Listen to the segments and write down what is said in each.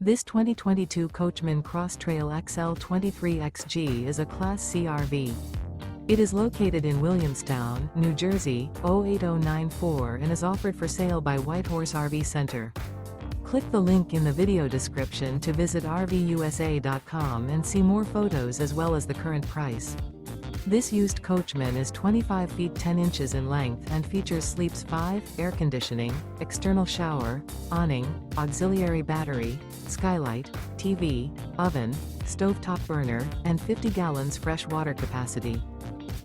This 2022 Coachmen Cross Trail XL 23XG is a Class C RV. It is located in Williamstown, New Jersey, 08094 and is offered for sale by Whitehorse RV Center. Click the link in the video description to visit RVUSA.com and see more photos as well as the current price. This used Coachman is 25 feet 10 inches in length and features sleeps 5, air conditioning, external shower, awning, auxiliary battery, skylight, TV, oven, stovetop burner, and 50 gallons fresh water capacity.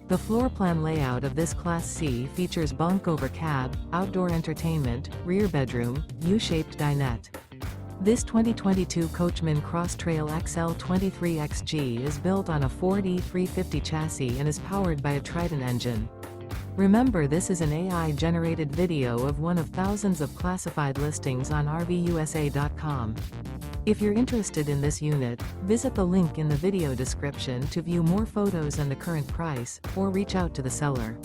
The floor plan layout of this Class C features bunk over cab, outdoor entertainment, rear bedroom, U-shaped dinette. This 2022 Coachmen Cross Trail XL 23XG is built on a Ford E350 chassis and is powered by a Triton engine. Remember, this is an AI-generated video of one of thousands of classified listings on RVUSA.com. If you're interested in this unit, visit the link in the video description to view more photos and the current price, or reach out to the seller.